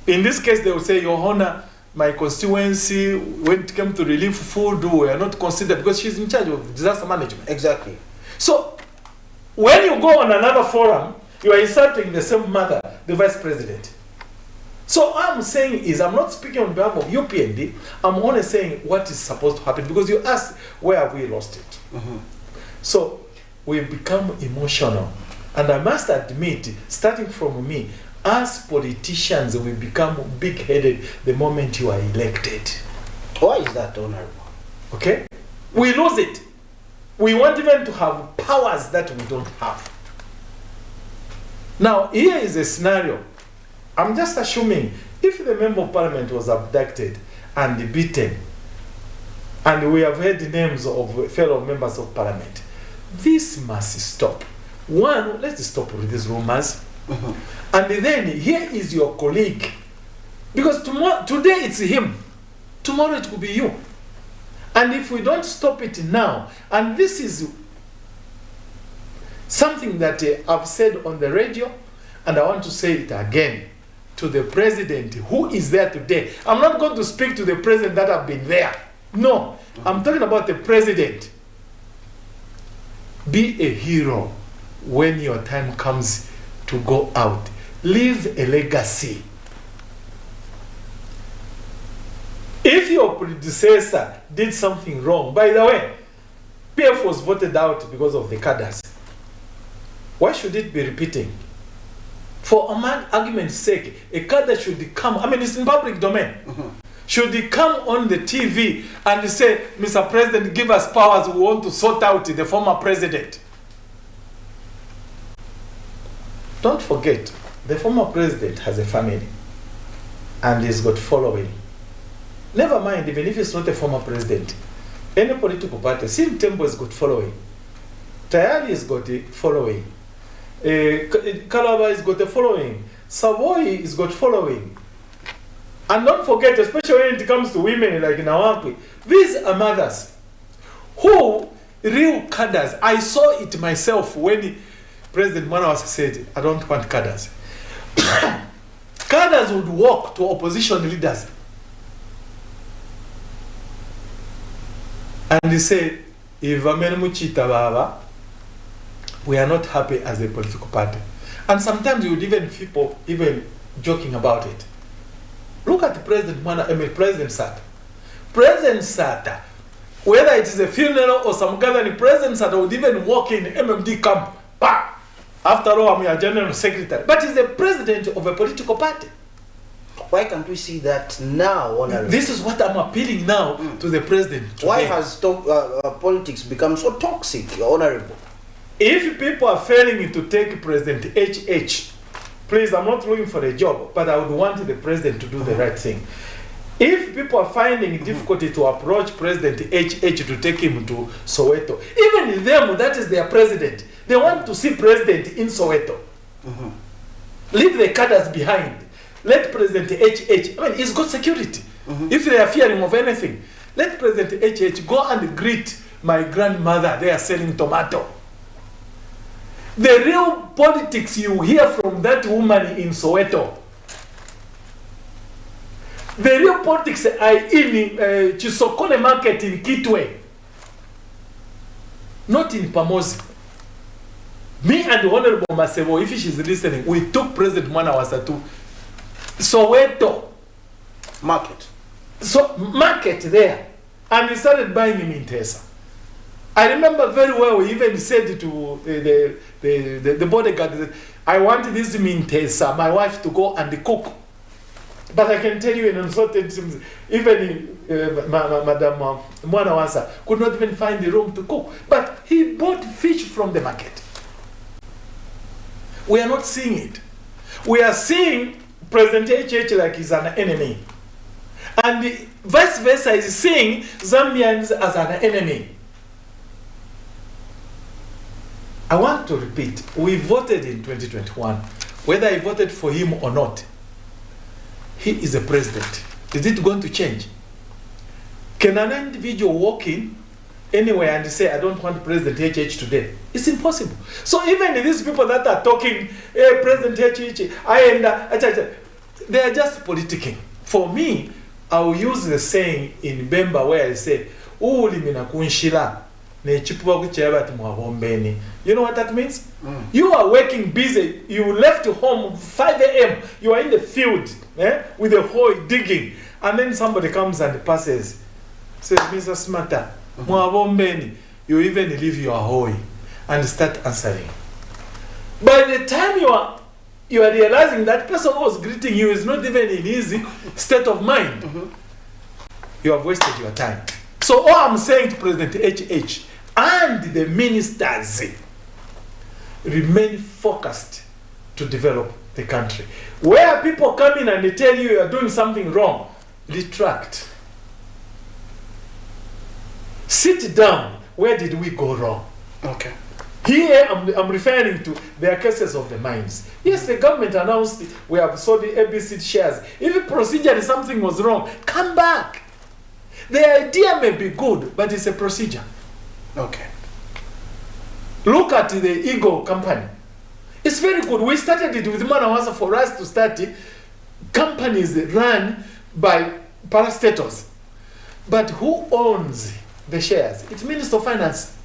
In this case, they will say, Your Honor, my constituency, when it came to relief food, we are not considered, because she's in charge of disaster management. Exactly. So, when you go on another forum, you are insulting the same mother, the vice president. So I'm saying is, I'm not speaking on behalf of UPND, I'm only saying what is supposed to happen, because you asked, where have we lost it? So, we become emotional. And I must admit, starting from me, as politicians, we become big-headed the moment you are elected. Why is that, Honorable? Okay? We lose it. We want even to have powers that we don't have. Now, here is a scenario. I'm just assuming if the member of parliament was abducted and beaten, and we have heard the names of fellow members of parliament, this must stop. One, let's stop with these rumors. And then here is your colleague. Because today it's him. Tomorrow it will be you. And if we don't stop it now, and this is something that I've said on the radio, and I want to say it again to the president who is there today. I'm not going to speak to the president that have been there. No, I'm talking about the president. Be a hero when your time comes to go out. Leave a legacy. If your predecessor did something wrong, by the way, PF was voted out because of the cadres. Why should it be repeating? For argument's sake, a cadre should come, I mean, it's in public domain. Should he come on the TV and say, Mr. President, give us powers, we want to sort out the former president. Don't forget, the former president has a family and he's got following. Never mind, even if he's not a former president, any political party, Sim Tembo has got following. Tayali has got a following. Kalaba has got a following. Savoy has got following. And don't forget, especially when it comes to women like Nawakwi, these are mothers who, real cadres, I saw it myself when President Mwanawasa said, I don't want cadres. Cadres would walk to opposition leaders and they say, if Amen Muchita Baba, we are not happy as a political party. And sometimes you would even people even joking about it. Look at President Sata. President Sata, whether it is a funeral or some gathering, President Sata would even walk in MMD camp. Bah! After all, I'm your general secretary. But he's the president of a political party. Why can't we see that now, Honorable? This is what I'm appealing now to the president today. Why has politics become so toxic, Honorable? If people are failing to take President HH, please, I'm not looking for a job, but I would want the president to do the right thing. If people are finding difficulty to approach President HH to take him to Soweto, even them, that is their president, they want to see president in Soweto. Leave the cadres behind. Let President HH, I mean, he's got security. If they are fearing of anything, let President HH go and greet my grandmother. They are selling tomato. The real politics you hear from that woman in Soweto. The real politics are in Chisokone market in Kitwe. Not in Pamosi. Me and Honorable Masebo, if she's listening, we took President Mwanawasa to Soweto market. So market there. And we started buying him in Tesa. I remember very well, we even said to the bodyguard that I want this Mintesa, my wife, to go and cook. But I can tell you in uncertain terms, even Madam Mwanawasa could not even find the room to cook. But he bought fish from the market. We are not seeing it. We are seeing President HH like he's an enemy. And the vice versa is seeing Zambians as an enemy. I want to repeat, we voted in 2021. Whether I voted for him or not, he is a president. Is it going to change? Can an individual walk in anywhere and say, I don't want President HH today? It's impossible. So even these people that are talking, hey, President HH, they are just politicking. For me, I will use the saying in Bemba where I say, you know what that means? You are working busy. You left home 5 a.m. You are in the field with a hoe digging. And then somebody comes and passes. Says, Mr. Smata, you even leave your hoe and start answering. By the time you are realizing that person who was greeting you is not even in his state of mind, you have wasted your time. So all I'm saying to President HH and the ministers, remain focused to develop the country. Where people come in and they tell you are doing something wrong, retract. Sit down. Where did we go wrong? Okay. Here I'm referring to their cases of the mines. Yes, the government announced we have sold the ABC shares. If a procedure something was wrong, come back. The idea may be good, but it's a procedure. Okay. Look at the Eagle company. It's very good. We started it with Manawasa for us to start companies run by parastatals. But who owns the shares? It's Minister of Finance.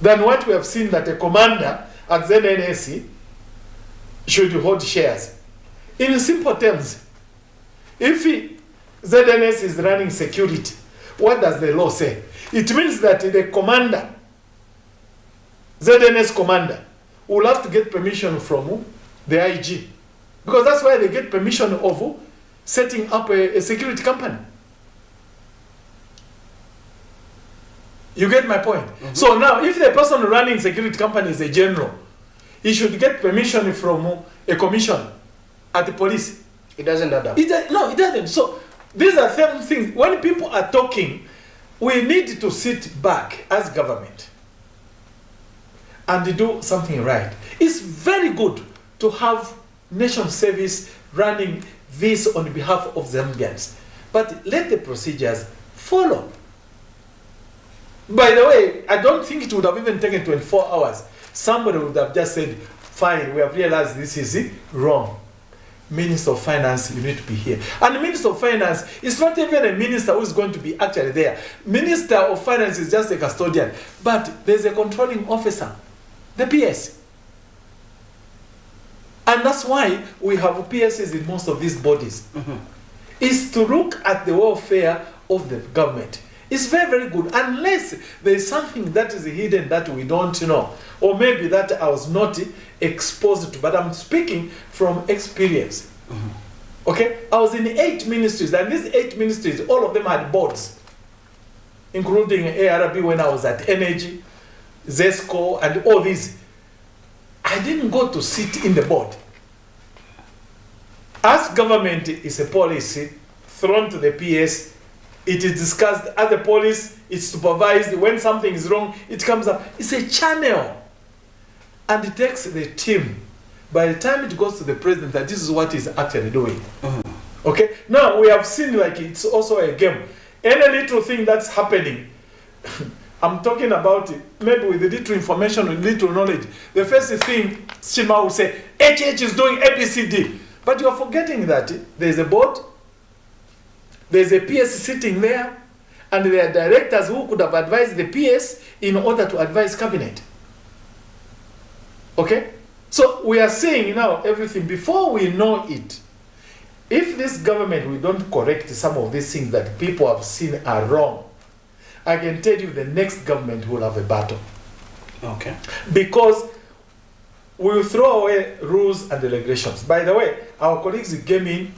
Then what we have seen that a commander at ZNSC should hold shares. In simple terms, if ZNS is running security, what does the law say? It means that the commander, ZNS commander, will have to get permission from the IG. Because that's why they get permission of setting up a security company. You get my point? So now, if the person running security company is a general, he should get permission from a commission at the police. It doesn't add up. No, it doesn't. So these are certain things. When people are talking, we need to sit back as government and do something right. It's very good to have nation service running this on behalf of Zambians. But let the procedures follow. By the way, I don't think it would have even taken 24 hours. Somebody would have just said, fine, we have realized this is wrong. Minister of Finance, you need to be here. And the Minister of Finance is not even a minister who is going to be actually there. Minister of Finance is just a custodian. But there's a controlling officer. the PS. And that's why we have PSs in most of these bodies. Is to look at the welfare of the government. It's very, very good, unless there is something that is hidden that we don't know, or maybe that I was not exposed to, but I'm speaking from experience. Okay? I was in 8 ministries, and these 8 ministries, all of them had boards, including ARB when I was at Energy, ZESCO, and all these. I didn't go to sit in the board. As government is a policy thrown to the PS, it is discussed at the police, it's supervised. When something is wrong, it comes up. It's a channel. And it takes the team. By the time it goes to the president, that this is what he's actually doing. Okay? Now, we have seen like it's also a game. Any little thing that's happening, I'm talking about it, maybe with little information, with little knowledge. The first thing, Shima will say, HH is doing ABCD. But you are forgetting that there's a board, there's a PS sitting there, and there are directors who could have advised the PS in order to advise cabinet. Okay? So we are saying now everything before we know it. If this government, we don't correct some of these things that people have seen are wrong, I can tell you the next government will have a battle. Okay. Because we will throw away rules and regulations. By the way, our colleagues came in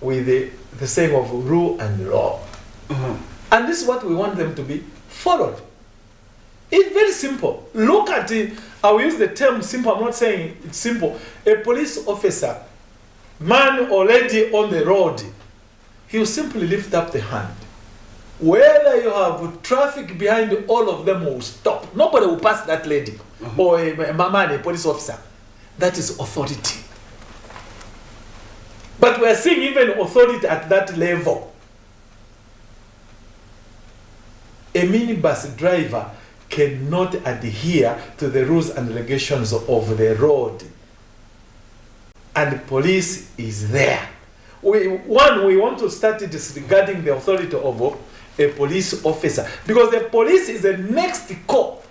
with the saying of rule and law. And this is what we want them to be followed. It's very simple. Look at it. I will use the term simple. I'm not saying it's simple. A police officer, man or lady on the road, he will simply lift up the hand. Whether you have traffic behind, all of them will stop. Nobody will pass that lady or a man, a police officer. That is authority. But we are seeing even authority at that level. A minibus driver cannot adhere to the rules and regulations of the road. And the police is there. We want to start disregarding the authority of a police officer. Because the police is the next core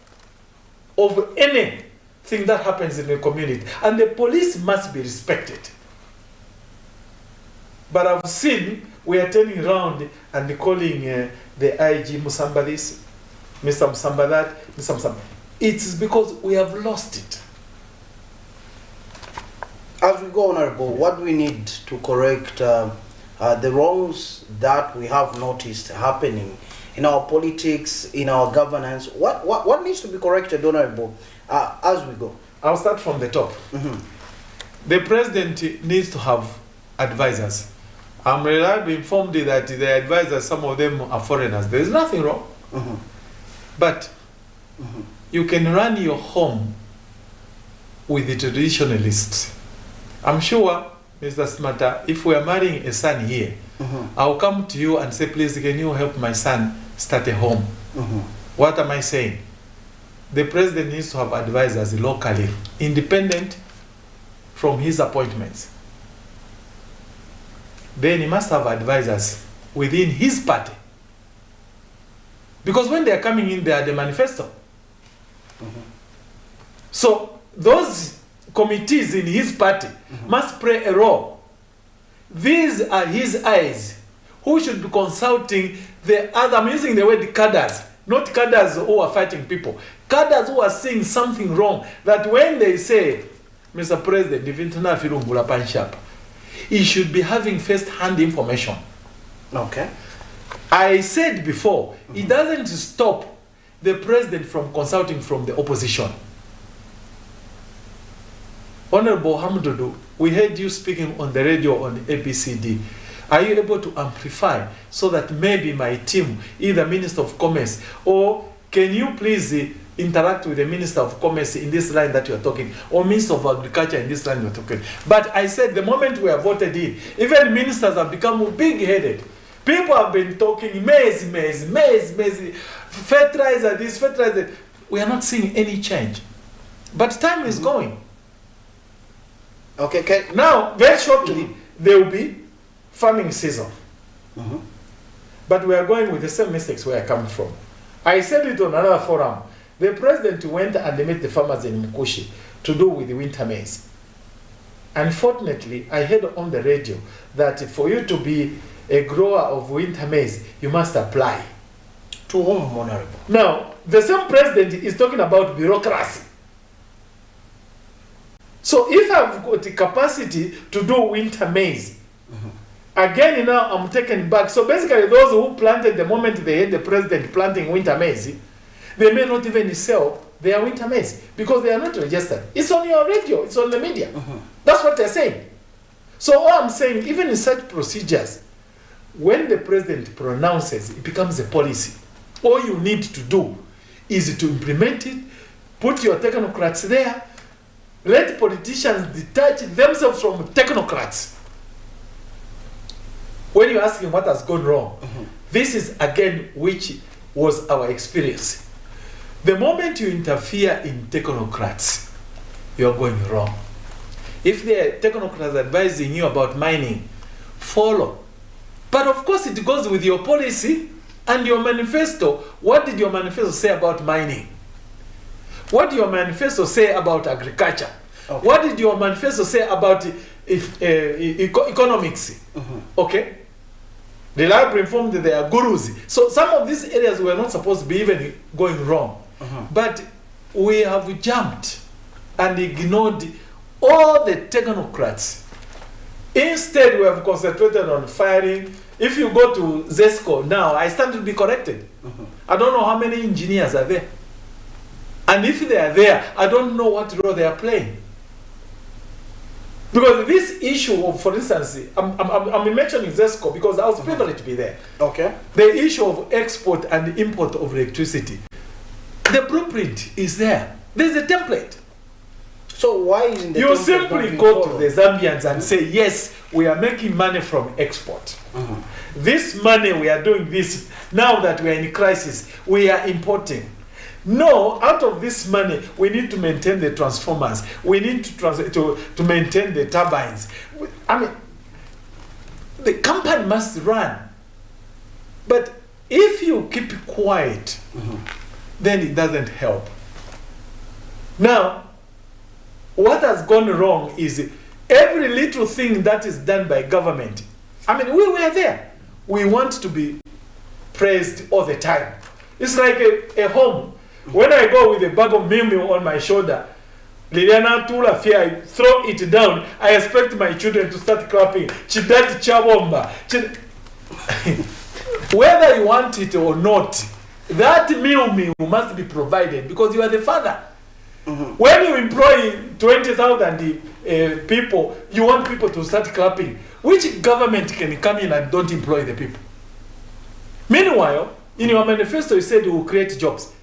of anything that happens in the community. And the police must be respected. But I've seen we are turning around and calling the IG Musamba this, Mr. Musamba that, Mr. Musamba. It's because we have lost it. As we go, Honorable, what do we need to correct the wrongs that we have noticed happening in our politics, in our governance? What needs to be corrected, Honorable, as we go? I'll start from the top. The president needs to have advisors. I'm reliably informed that the advisors, some of them are foreigners. There is nothing wrong. But you can run your home with the traditionalists. I'm sure, Mr. Smata, if we are marrying a son here, I'll come to you and say, please, can you help my son start a home? What am I saying? The president needs to have advisors locally, independent from his appointments. Then he must have advisors within his party. Because when they are coming in, they are the manifesto. So those committees in his party must play a role. These are his eyes who should be consulting the other. I'm using the word cadres, not cadres who are fighting people. Cadres who are seeing something wrong, that when they say, Mr. President, if international panshap, he should be having first-hand information. Okay. I said before, it doesn't stop the president from consulting from the opposition. Honorable Hamdudu, we heard you speaking on the radio on ABCD. Are you able to amplify so that maybe my team, either Minister of Commerce, or can you please interact with the Minister of Commerce in this line that you are talking, or Minister of Agriculture in this line you are talking? But I said the moment we are voted in, even ministers have become big-headed. People have been talking maize, fertilizer this, fertilizer. We are not seeing any change. But time is going. Okay. Now, very shortly, there will be farming season. But we are going with the same mistakes where I come from. I said it on another forum. The president went and they met the farmers in Mkushi to do with the winter maize. Unfortunately, I heard on the radio that for you to be a grower of winter maize, you must apply. To whom, Honorable? Now, the same president is talking about bureaucracy. So if I've got the capacity to do winter maize, again now I'm taken back. So basically those who planted the moment they had the president planting winter maize, they may not even sell their winter maize because they are not registered. It's on your radio, it's on the media. That's what they're saying. So all I'm saying, even in such procedures, when the president pronounces, it becomes a policy. All you need to do is to implement it, put your technocrats there, let politicians detach themselves from technocrats. When you're asking what has gone wrong, this is again which was our experience. The moment you interfere in technocrats, you're going wrong. If there are technocrats advising you about mining, follow. But of course it goes with your policy and your manifesto. What did your manifesto say about mining? What did your manifesto say about agriculture? Okay. What did your manifesto say about economics? Okay? The library informed that they are gurus. So some of these areas were not supposed to be even going wrong. But we have jumped and ignored all the technocrats. Instead, we have concentrated on firing. If you go to ZESCO now, I stand to be corrected. I don't know how many engineers are there. And if they are there, I don't know what role they are playing. Because this issue of, for instance, I'm mentioning ZESCO because I was privileged to be there. Okay. The issue of export and import of electricity. The blueprint is there. There's a template. So why isn't the You template simply go to the Zambians and say, yes, we are making money from export. This money, we are doing this. Now that we are in crisis, we are importing. No, out of this money, we need to maintain the transformers. We need to maintain the turbines. I mean, the company must run. But if you keep quiet, then it doesn't help. Now, what has gone wrong is every little thing that is done by government. I mean, we were there. We want to be praised all the time. It's like a home. When I go with a bag of meal on my shoulder, Liliana Tula Fia, I throw it down, I expect my children to start clapping. Chidati Chabomba. Whether you want it or not, that meal must be provided because you are the father. When you employ 20,000 people, you want people to start clapping. Which government can come in and don't employ the people? Meanwhile, in your manifesto, you said you will create jobs.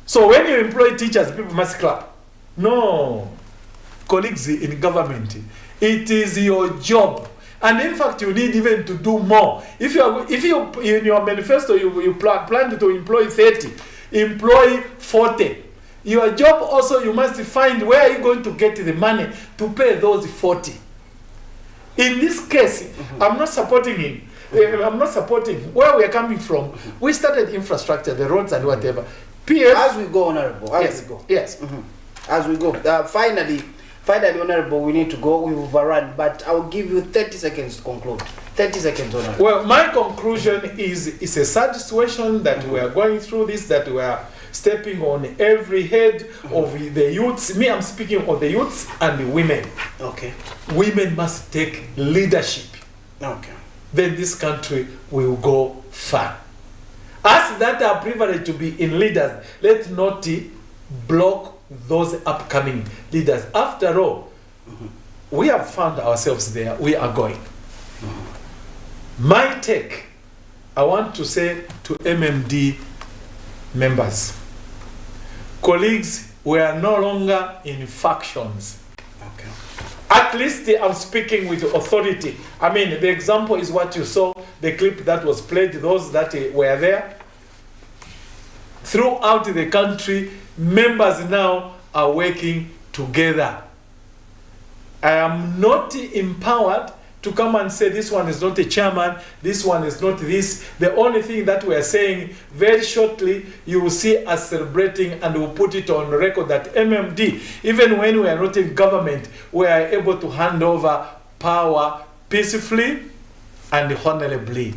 So when you employ teachers, people must clap. No, colleagues in government, it is your job. And in fact, you need even to do more. If you in your manifesto, you plan to employ 30, employ 40. Your job also, you must find where are you going to get the money to pay those 40. In this case, I'm not supporting him. I'm not supporting where we are coming from. We started infrastructure, the roads and whatever. As we go, Honorable, as we go. Yes. As we go. Finally, Honorable, we need to go. We've overrun, but I'll give you 30 seconds to conclude. 30 seconds, Honorable. Well, my conclusion is it's a sad situation that we are going through this, that we are stepping on every head of the youths. Me, I'm speaking of the youths and the women. Okay. Women must take leadership. Okay. Then this country will go far. Us that are privileged to be in leaders, let's not block those upcoming leaders. After all, we have found ourselves there. We are going. My take, I want to say to MMD members, colleagues, we are no longer in factions. Okay. At least I'm speaking with authority. I mean, the example is what you saw, the clip that was played, those that were there. Throughout the country, members now are working together. I am not empowered to come and say this one is not a chairman, this one is not this. The only thing that we are saying, very shortly, you will see us celebrating, and we'll put it on record that MMD, even when we are not in government, we are able to hand over power peacefully and honorably.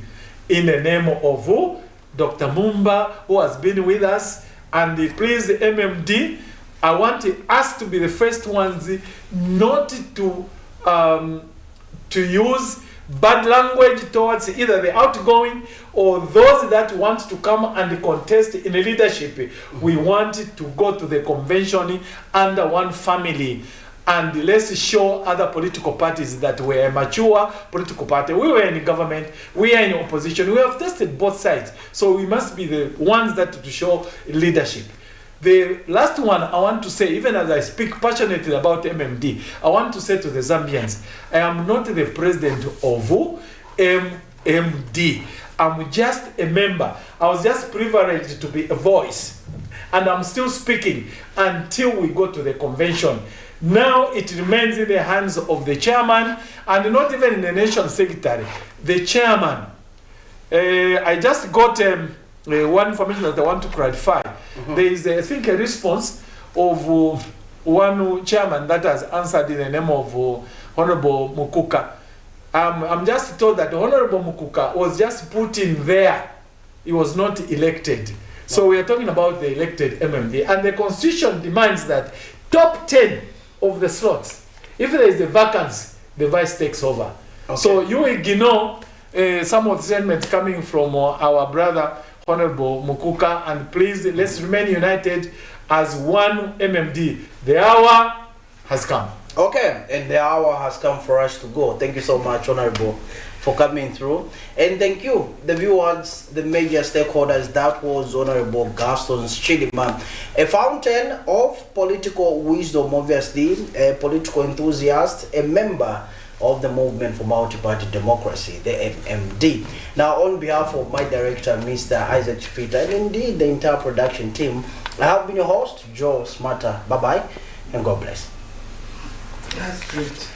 In the name of who? Dr. Mumba, who has been with us, and please, MMD, I want us to be the first ones not to use bad language towards either the outgoing or those that want to come and contest in leadership. We want to go to the convention under one family, and let's show other political parties that we're a mature political party. We were in government, we are in opposition, we have tested both sides, so we must be the ones that to show leadership. The last one I want to say, even as I speak passionately about MMD, I want to say to the Zambians, I am not the president of MMD. I'm just a member. I was just privileged to be a voice. And I'm still speaking until we go to the convention. Now it remains in the hands of the chairman, and not even in the nation secretary, the chairman. I just got one information that I want to clarify. There is, I think, a response of one chairman that has answered in the name of Honorable Mukuka. I'm just told that Honorable Mukuka was just put in there. He was not elected. So we are talking about the elected MMD. And the Constitution demands that top 10 of the slots, if there is a vacancy, the vice takes over. Okay. So you will ignore some of the statements coming from our brother, Honorable Mukuka, and please, let's remain united as one MMD. The hour has come. Okay, and the hour has come for us to go. Thank you so much, Honorable, for coming through. And thank you, the viewers, the major stakeholders. That was Honorable Gaston Chidima, a fountain of political wisdom, obviously, a political enthusiast, a member of the Movement for Multi-Party Democracy, the MMD. Now, on behalf of my director, Mr. Isaac Chipita, and indeed the entire production team, I have been your host, Joe Smarter. Bye-bye, and God bless. That's great.